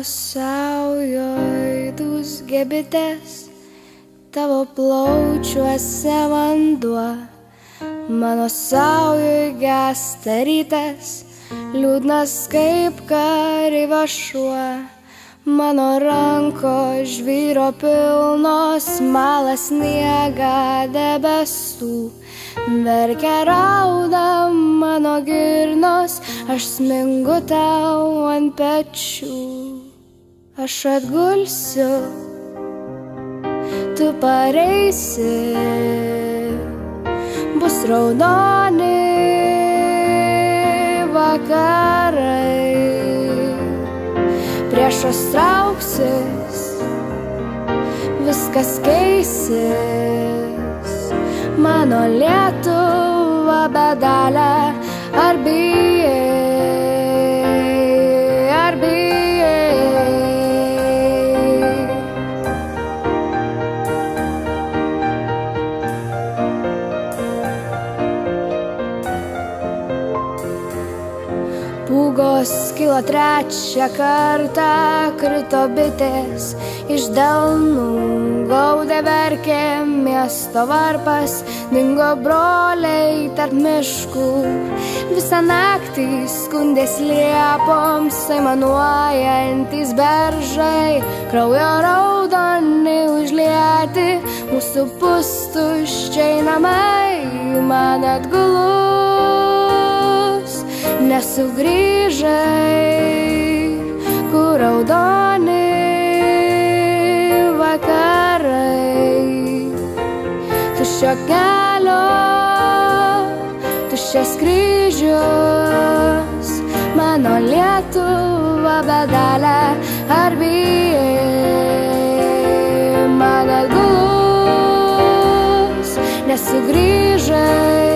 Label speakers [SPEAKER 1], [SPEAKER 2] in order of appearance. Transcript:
[SPEAKER 1] Mano saujoj dūzgė bitės, tavo plaučiuose vanduo. Mano saujoj gęsta rytas, liūdnas kaip kareivio šuo. Mano ranko žvyro pilnos, mala sniega debesų. Verkia rauda mano girnos, aš smingu tau ant pečių. Aš atgulsiu, tu pareisi, bus raudoni vakarai. Priešas trauksis, viskas keisis. Mano Lietuva bedalė, ar bijai, ar bijai. Pūgos kilo trečią kartą, krito bitės iš delnų. Gaudė verkė miesto varpas, dingo broliai tarp miškų. Visą naktį skundės liepoms, aimanuojantys beržai. Kraujo raudoni užlieti, mūsų pustuščiai namai. Man atgulus, nesugrįžai, kur raudoni vakarai. Tuščio kelio, tuščias kryžius, mano Lietuva bedalė, ar bijai. Man atgulus, nesugrįžai,